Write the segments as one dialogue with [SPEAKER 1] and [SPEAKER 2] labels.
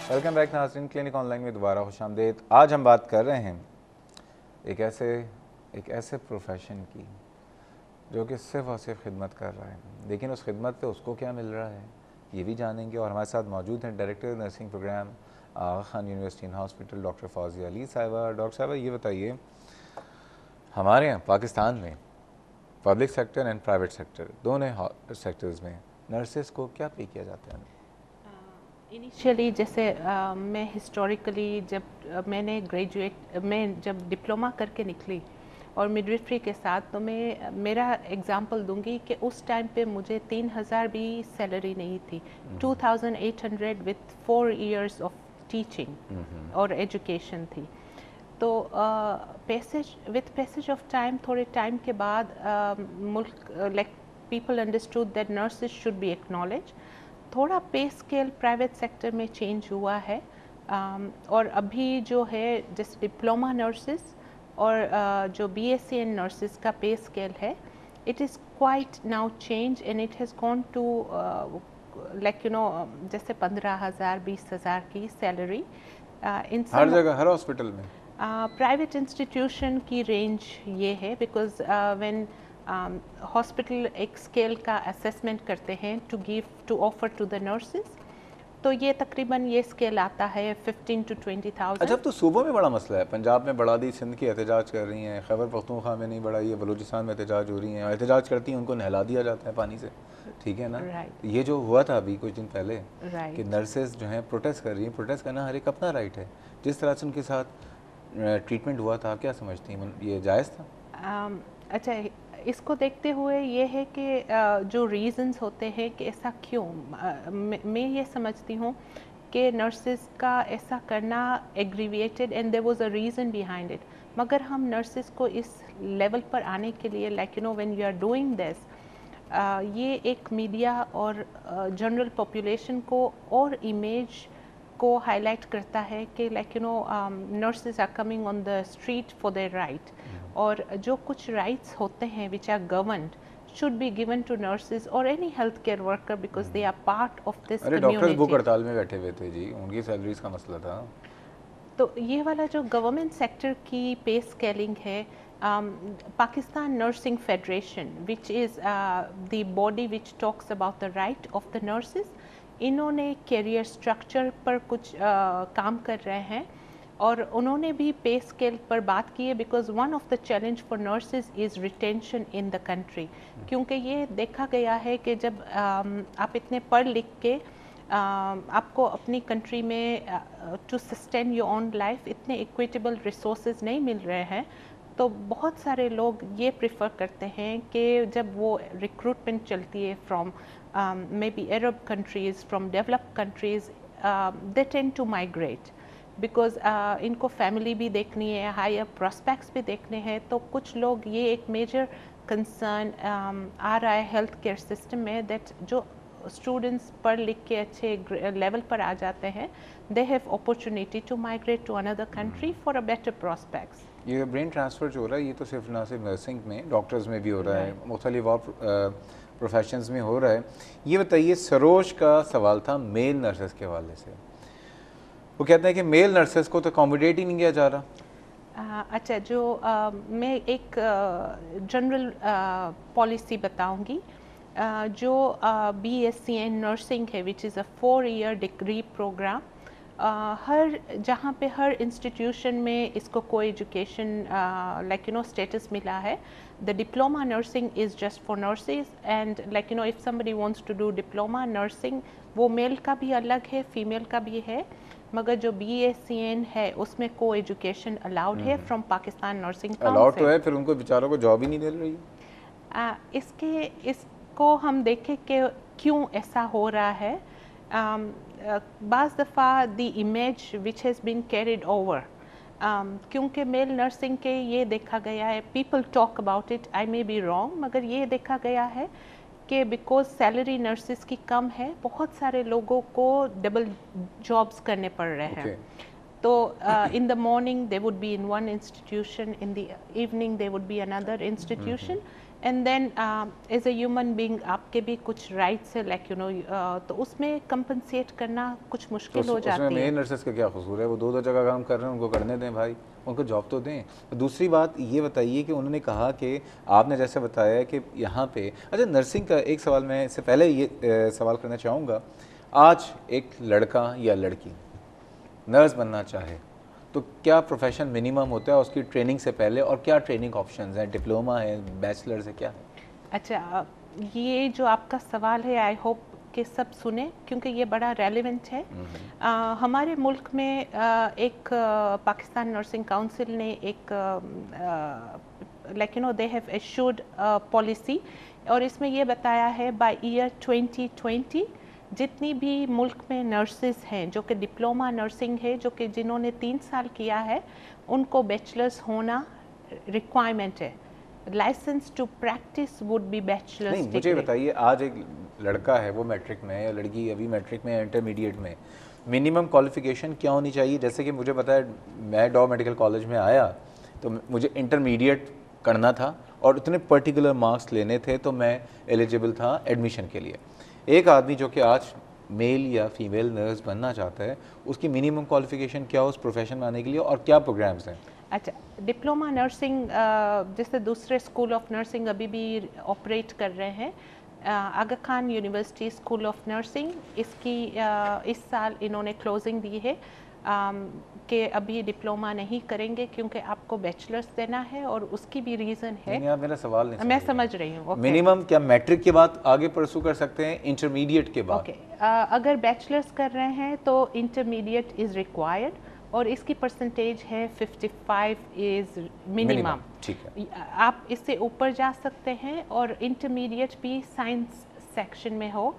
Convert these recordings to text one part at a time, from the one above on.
[SPEAKER 1] Welcome back नाज़रीन, clinic online में दोबारा खुशामदीद। आज हम बात कर रहे हैं एक ऐसे प्रोफेशन की जो कि सिर्फ और सिर्फ खिदमत कर रहा है, लेकिन उस खिदमत पे उसको क्या मिल रहा है ये भी जानेंगे। और हमारे साथ मौजूद हैं director nursing programme Aga Khan university and hospital doctor Fauzia Ali Sahiba. Doctor साहिबा, ये बताइए, हमारे यहाँ पाकिस्तान में public sector and private sector दोनों सेक्टर्स में नर्सेस को क्या पे किया जाता है?
[SPEAKER 2] इनिशियली जैसे मैं हिस्टोरिकली मैंने मैं जब डिप्लोमा करके निकली और मिडविफ्री के साथ, तो मैं मेरा एग्जांपल दूंगी कि उस टाइम पे मुझे 3000 भी सैलरी नहीं थी। 2800 विथ 4 इयर्स ऑफ टीचिंग और एजुकेशन थी। तो पैसेज ऑफ टाइम, थोड़े टाइम के बाद मुल्क like people understood that nurses should be acknowledge. थोड़ा पे स्केल प्राइवेट सेक्टर में चेंज हुआ है, और अभी जो है जैसे डिप्लोमा नर्सेस और जो बीएससी एंड नर्सेस का पे स्केल है, it is quite now change and it has gone to like जैसे 15,000 20,000 की सैलरी इन
[SPEAKER 1] हर जगह, हर हॉस्पिटल में।
[SPEAKER 2] प्राइवेट इंस्टीट्यूशन की रेंज ये है, बिकॉज व्हेन हॉस्पिटल एक स्केल का असेसमेंट करते हैं to offer to the nurses, तो ये तकरीबन ये स्केल आता है 15 to 20,000।
[SPEAKER 1] अच्छा, अब तो सूबों में बड़ा मसला है। पंजाब में बढ़ा दी, सिंध की एहतजाज कर रही हैं, खैबर पख्तूनख्वा में नहीं बढ़ाई है, बलूचिस्तान में एहतजाज हो रही हैं। एहतजाज करती हैं, उनको नहला दिया जाता है पानी से, ठीक है ना। ये जो हुआ था अभी कुछ दिन पहले कि नर्सेज जो हैं प्रोटेस्ट कर रही हैं, प्रोटेस्ट करना हर एक अपना राइट है। जिस तरह से उनके साथ ट्रीटमेंट हुआ था, क्या समझती हैं, ये जायज़ था?
[SPEAKER 2] अच्छा, इसको देखते हुए ये है कि जो रीज़न्स होते हैं कि ऐसा क्यों, मैं ये समझती हूँ कि नर्सेज का ऐसा करना aggravated and there was a reason behind it. मगर हम नर्सेज को इस लेवल पर आने के लिए, like when you are doing this, ये एक मीडिया और जनरल पॉपुलेशन को और इमेज को हाईलाइट करता है कि nurses are coming on the street for their right, और जो कुछ राइट्स होते हैं which are governed should be given to nurses or any healthcare worker because they are part of this community।
[SPEAKER 1] Doctors भूख हड़ताल में बैठे हुए थे जी, उनकी सैलरीज का मसला था।
[SPEAKER 2] तो ये वाला जो गवर्नमेंट सेक्टर की पे स्केलिंग है, Pakistan nursing federation which is the body which talks about the right of the nurses, इन्होंने कैरियर स्ट्रक्चर पर कुछ काम कर रहे हैं, और उन्होंने भी पे स्केल पर बात की है, because one of the challenge for nurses is retention in the country. क्योंकि ये देखा गया है कि जब आप इतने पढ़ लिख के आपको अपनी कंट्री में to sustain your own life इतने इक्विटेबल रिसोर्सेज नहीं मिल रहे हैं, तो बहुत सारे लोग ये प्रेफर करते हैं कि जब वो रिक्रूटमेंट चलती है from maybe Arab countries, from developed countries, they tend to migrate because इनको फैमिली भी देखनी है, हायर प्रोस्पेक्ट्स भी देखने हैं। तो कुछ लोग, ये एक मेजर कंसर्न आ रहा है हेल्थ केयर सिस्टम में, दैट जो स्टूडेंट्स पढ़ लिख के अच्छे लेवल पर आ जाते हैं, they have opportunity to migrate to another country for a better prospects.
[SPEAKER 1] ये ब्रेन ट्रांसफ़र जो हो रहा है, ये तो सिर्फ ना सिर्फ नर्सिंग में, डॉक्टर्स में भी हो रहा है, मुख्तलिफ और प्रोफेशंस में हो रहा है। ये बताइए, सरोज का सवाल था मेल नर्सेस के हवाले से। वो कहते हैं कि मेल नर्सेस को तो अकोमोडेट ही नहीं किया जा रहा।
[SPEAKER 2] अच्छा, जो मैं एक जनरल पॉलिसी बताऊंगी। जो बीएससी इन नर्सिंग है, which is a 4 year degree program, हर जहाँ पे हर इंस्टीट्यूशन में इसको को एजुकेशन स्टेटस मिला है। The diploma nursing is just for nurses, and if somebody wants to do diploma nursing, वो मेल का भी अलग है, फीमेल का भी है, मगर जो BSCN है उसमें को एजुकेशन अलाउड है from Pakistan nursing council.
[SPEAKER 1] Allowed तो है, फिर उनको बेचारों को जॉब ही नहीं मिल रही।
[SPEAKER 2] इसको हम देखें कि क्यों ऐसा हो रहा है। बाज़ दफ़ा the image which has been carried over, क्योंकि मेल नर्सिंग के ये देखा गया है, people talk about it, I may be wrong, मगर ये देखा गया है कि बिकॉज सैलरी नर्सिस की कम है, बहुत सारे लोगों को डबल जॉब्स करने पड़ रहे हैं। तो in the morning they would be in one institution, in the evening they would be another institution, and then as a human being आपके भी कुछ राइट्स है, लाइक यू नो, तो उसमें कंपनसेट करना कुछ मुश्किल हो जाती
[SPEAKER 1] उसमें
[SPEAKER 2] है।
[SPEAKER 1] मेन नर्सेस का क्या कसूर है? वो दो जगह काम कर रहे हैं, उनको करने दें भाई, उनको जॉब तो दें। दूसरी बात ये बताइए कि उन्होंने कहा कि आपने जैसे बताया कि यहाँ पे, अच्छा नर्सिंग का एक सवाल मैं इससे पहले ये सवाल करना चाहूँगा, आज एक लड़का या लड़की नर्स बनना चाहे तो क्या प्रोफेशन मिनिमम होता है उसकी ट्रेनिंग से पहले, और क्या ट्रेनिंग ऑप्शंस हैं? डिप्लोमा है, बैचलर्स है, क्या है?
[SPEAKER 2] अच्छा, ये जो आपका सवाल है, आई होप कि सब सुने क्योंकि ये बड़ा रेलेवेंट है। हमारे मुल्क में एक पाकिस्तान नर्सिंग काउंसिल ने एक like you know they have issued policy, और इसमें ये बताया है बाय ईयर 2020 जितनी भी मुल्क में नर्सेज हैं जो कि डिप्लोमा नर्सिंग है, जो कि जिन्होंने 3 साल किया है, उनको बैचलर्स होना रिक्वायरमेंट है। Licence to practise would be bachelors
[SPEAKER 1] नहीं, मुझे बताइए, आज एक लड़का है वो मैट्रिक में है या लड़की अभी मैट्रिक में, इंटरमीडिएट में, मिनिमम क्वालिफिकेशन क्या होनी चाहिए? जैसे कि मुझे पता है, मैं डॉ मेडिकल कॉलेज में आया तो मुझे इंटरमीडिएट करना था और इतने पर्टिकुलर मार्क्स लेने थे तो मैं एलिजिबल था एडमिशन के लिए। एक आदमी जो कि आज मेल या फीमेल नर्स बनना चाहता है, उसकी मिनिमम क्वालिफिकेशन क्या हो उस प्रोफेशन में आने के लिए, और क्या प्रोग्राम्स हैं?
[SPEAKER 2] अच्छा, डिप्लोमा नर्सिंग जैसे दूसरे स्कूल ऑफ नर्सिंग अभी भी ऑपरेट कर रहे हैं, Aga Khan university school of nursing, इसकी इस साल इन्होंने क्लोजिंग दी है कि अभी डिप्लोमा नहीं करेंगे क्योंकि आपको बैचलर्स देना है, और उसकी भी रीज़न है।
[SPEAKER 1] नहीं, आप मेरा सवाल नहीं
[SPEAKER 2] मैं समझ रही हूँ।
[SPEAKER 1] मिनिमम क्या मैट्रिक के बाद आगे परसू कर सकते हैं, इंटरमीडिएट के बाद?
[SPEAKER 2] ओके, अगर बैचलर्स कर रहे हैं तो इंटरमीडिएट इज़ रिक्वायर्ड, और इसकी परसेंटेज है 55 इज़ मिनिमम।
[SPEAKER 1] ठीक है,
[SPEAKER 2] आप इससे ऊपर जा सकते हैं, और इंटरमीडिएट भी साइंस सेक्शन में हो,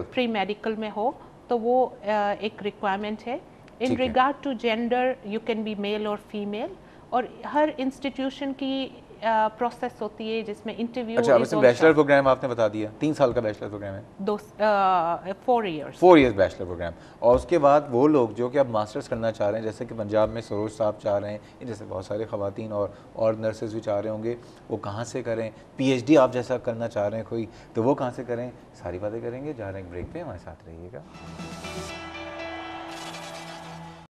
[SPEAKER 2] प्री मेडिकल में हो, तो वो एक रिक्वायरमेंट है। In regard to gender, you can be male और फीमेल, और हर इंस्टीट्यूशन की प्रोसेस होती है जिसमें इंटरव्यू।
[SPEAKER 1] अच्छा, अब बैचलर प्रोग्राम आपने बता दिया, 3 साल का बैचलर प्रोग्राम है,
[SPEAKER 2] 4 इयर्स
[SPEAKER 1] बैचलर प्रोग्राम। और उसके बाद वो लोग जो कि अब मास्टर्स करना चाह रहे हैं, जैसे कि पंजाब में सरोज साहब चाह रहे हैं, जैसे बहुत सारे ख़वातीन और नर्सेज भी चाह रहे होंगे, वो कहाँ से करें? PhD आप जैसा करना चाह रहे हैं कोई, तो वो कहाँ से करें? सारी बातें करेंगे। जा रहे हैं ब्रेक पे, हमारे साथ रहिएगा।